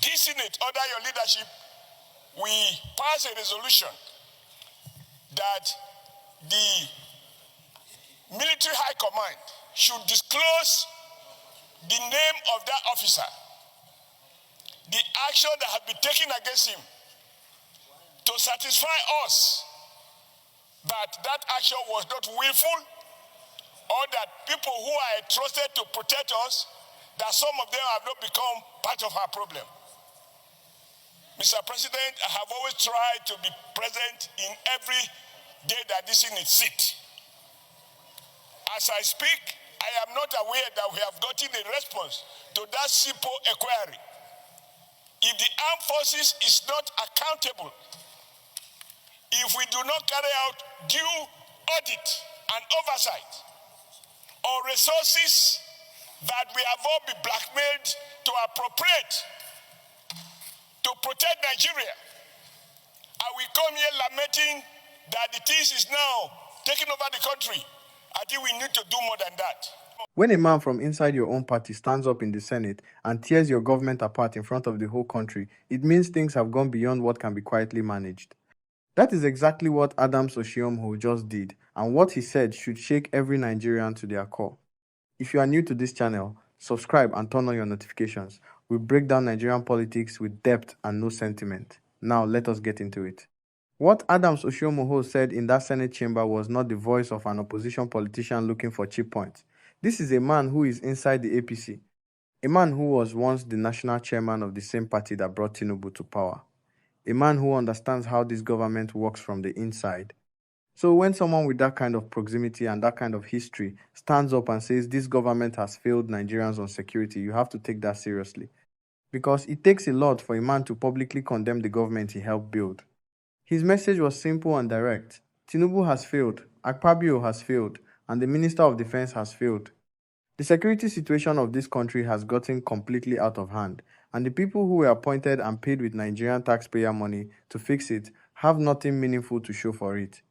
This Senate, under your leadership, we passed a resolution that the military high command should disclose the name of that officer, the action that had been taken against him, to satisfy us that that action was not willful, or that people who are entrusted to protect us, that some of them have not become part of our problem. Mr. President, I have always tried to be present in every day that this Senate sits. As I speak, I am not aware that we have gotten a response to that simple inquiry. If the armed forces is not accountable, if we do not carry out due audit and oversight on resources that we have all been blackmailed to appropriate to protect Nigeria, and we come here lamenting that the things is now taking over the country, I think we need to do more than that. When a man from inside your own party stands up in the Senate and tears your government apart in front of the whole country, it means things have gone beyond what can be quietly managed. That is exactly what Adams Oshiomhole just did, and what he said should shake every Nigerian to their core. If you are new to this channel, subscribe and turn on your notifications. We break down Nigerian politics with depth and no sentiment. Now let us get into it. What Adams Oshiomhole said in that Senate chamber was not the voice of an opposition politician looking for cheap points. This is a man who is inside the APC, a man who was once the national chairman of the same party that brought Tinubu to power, a man who understands how this government works from the inside. So when someone with that kind of proximity and that kind of history stands up and says this government has failed Nigerians on security, you have to take that seriously. Because it takes a lot for a man to publicly condemn the government he helped build. His message was simple and direct. Tinubu has failed, Akpabio has failed, and the Minister of Defense has failed. The security situation of this country has gotten completely out of hand, and the people who were appointed and paid with Nigerian taxpayer money to fix it have nothing meaningful to show for it.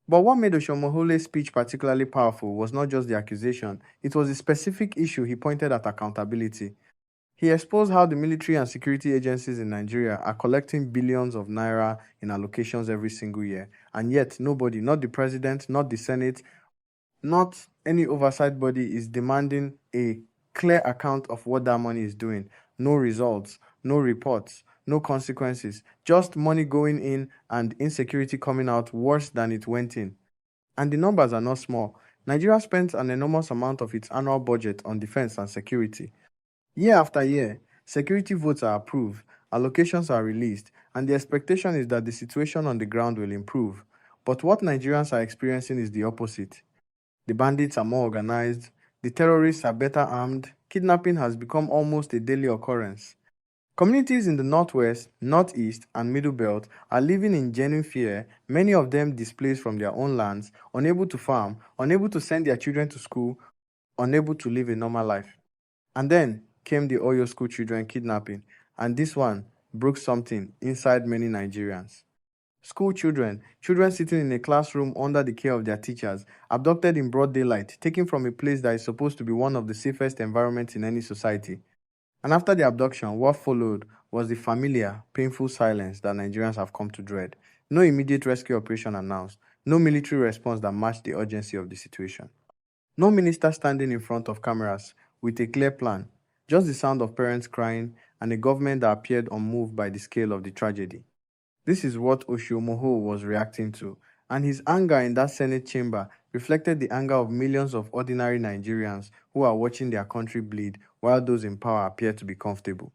But what made Oshiomole's speech particularly powerful was not just the accusation, it was the specific issue he pointed at: accountability. He exposed how the military and security agencies in Nigeria are collecting billions of naira in allocations every single year, and yet nobody, not the president, not the Senate, not any oversight body, is demanding a clear account of what that money is doing. No results, no reports, no consequences, just money going in and insecurity coming out worse than it went in. And the numbers are not small. Nigeria spends an enormous amount of its annual budget on defense and security. Year after year, security votes are approved, allocations are released, and the expectation is that the situation on the ground will improve. But what Nigerians are experiencing is the opposite. The bandits are more organized, the terrorists are better armed, kidnapping has become almost a daily occurrence. Communities in the Northwest, Northeast, and Middle Belt are living in genuine fear, many of them displaced from their own lands, unable to farm, unable to send their children to school, unable to live a normal life. And then came the Oyo school children kidnapping, and this one broke something inside many Nigerians. School children sitting in a classroom under the care of their teachers, abducted in broad daylight, taken from a place that is supposed to be one of the safest environments in any society. And after the abduction, what followed was the familiar, painful silence that Nigerians have come to dread. No immediate rescue operation announced, no military response that matched the urgency of the situation. No minister standing in front of cameras with a clear plan, just the sound of parents crying and a government that appeared unmoved by the scale of the tragedy. This is what Oshiomhole was reacting to, and his anger in that Senate chamber reflected the anger of millions of ordinary Nigerians who are watching their country bleed while those in power appear to be comfortable.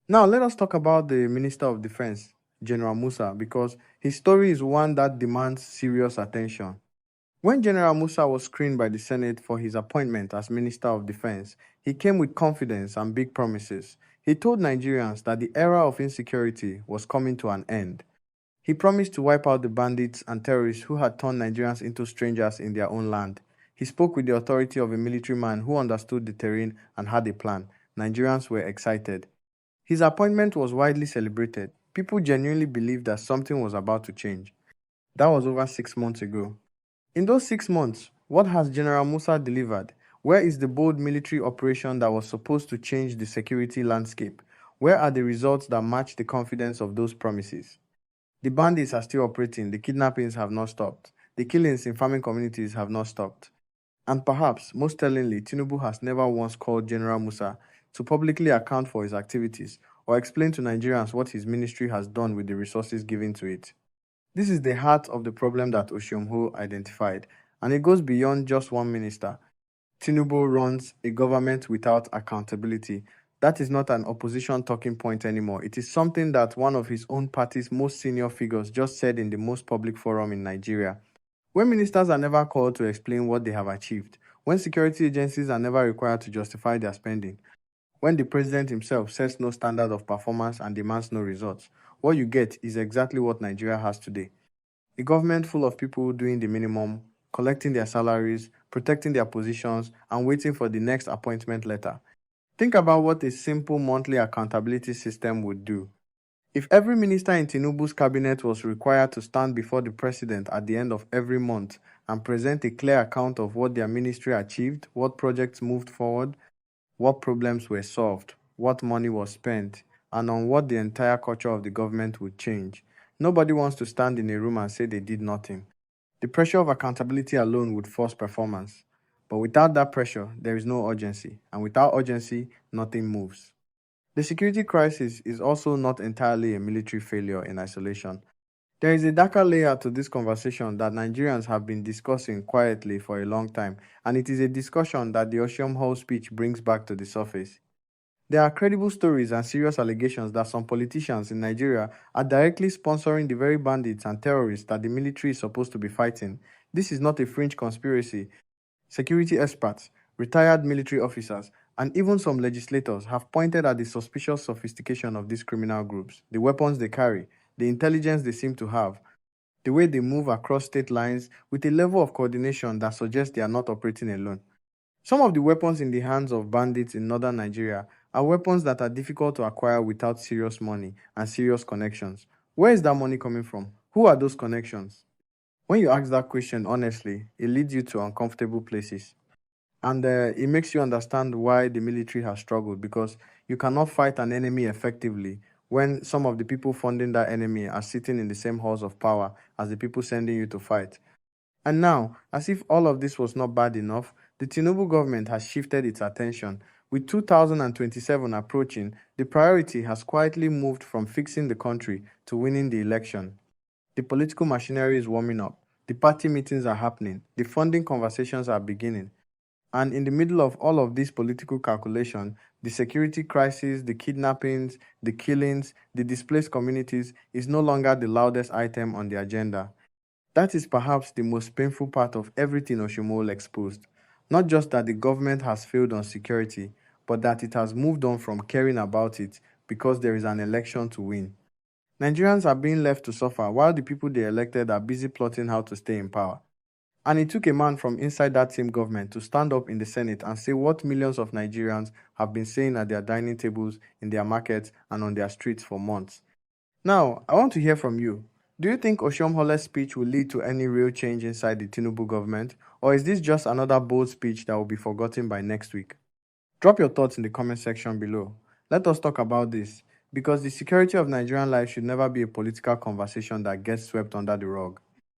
Now let us talk about the Minister of Defense, General Musa, because his story is one that demands serious attention. When General Musa was screened by the Senate for his appointment as Minister of Defense, he came with confidence and big promises. He told Nigerians that the era of insecurity was coming to an end. He promised to wipe out the bandits and terrorists who had turned Nigerians into strangers in their own land. He spoke with the authority of a military man who understood the terrain and had a plan. Nigerians were excited. His appointment was widely celebrated. People genuinely believed that something was about to change. That was over 6 months ago. In those 6 months, what has General Musa delivered? Where is the bold military operation that was supposed to change the security landscape? Where are the results that match the confidence of those promises? The bandits are still operating, the kidnappings have not stopped, the killings in farming communities have not stopped. And perhaps, most tellingly, Tinubu has never once called General Musa to publicly account for his activities or explain to Nigerians what his ministry has done with the resources given to it. This is the heart of the problem that Oshiomhole identified, and it goes beyond just one minister. Tinubu runs a government without accountability. That is not an opposition talking point anymore. It is something that one of his own party's most senior figures just said in the most public forum in Nigeria. When ministers are never called to explain what they have achieved, when security agencies are never required to justify their spending, when the president himself sets no standard of performance and demands no results, what you get is exactly what Nigeria has today. A government full of people doing the minimum, collecting their salaries, protecting their positions, and waiting for the next appointment letter. Think about what a simple monthly accountability system would do. If every minister in Tinubu's cabinet was required to stand before the president at the end of every month and present a clear account of what their ministry achieved, what projects moved forward, what problems were solved, what money was spent, and on what the entire culture of the government would change, nobody wants to stand in a room and say they did nothing. The pressure of accountability alone would force performance. But without that pressure, there is no urgency, and without urgency, nothing moves. The security crisis is also not entirely a military failure in isolation. There is a darker layer to this conversation that Nigerians have been discussing quietly for a long time, and it is a discussion that the Oshiomhole speech brings back to the surface. There are credible stories and serious allegations that some politicians in Nigeria are directly sponsoring the very bandits and terrorists that the military is supposed to be fighting. This is not a fringe conspiracy. Security experts, retired military officers, and even some legislators have pointed at the suspicious sophistication of these criminal groups, the weapons they carry, the intelligence they seem to have, the way they move across state lines with a level of coordination that suggests they are not operating alone. Some of the weapons in the hands of bandits in northern Nigeria are weapons that are difficult to acquire without serious money and serious connections. Where is that money coming from? Who are those connections? When you ask that question honestly, it leads you to uncomfortable places. And it makes you understand why the military has struggled, because you cannot fight an enemy effectively when some of the people funding that enemy are sitting in the same halls of power as the people sending you to fight. And now, as if all of this was not bad enough, the Tinubu government has shifted its attention. With 2027 approaching, the priority has quietly moved from fixing the country to winning the election. The political machinery is warming up. The party meetings are happening. The funding conversations are beginning. And in the middle of all of this political calculation, the security crisis, the kidnappings, the killings, the displaced communities is no longer the loudest item on the agenda. That is perhaps the most painful part of everything Oshiomhole exposed. Not just that the government has failed on security, but that it has moved on from caring about it because there is an election to win. Nigerians are being left to suffer while the people they elected are busy plotting how to stay in power. And it took a man from inside that same government to stand up in the Senate and say what millions of Nigerians have been saying at their dining tables, in their markets, and on their streets for months. Now, I want to hear from you. Do you think Oshiomhole's speech will lead to any real change inside the Tinubu government, or is this just another bold speech that will be forgotten by next week? Drop your thoughts in the comment section below. Let us talk about this, because the security of Nigerian life should never be a political conversation that gets swept under the rug.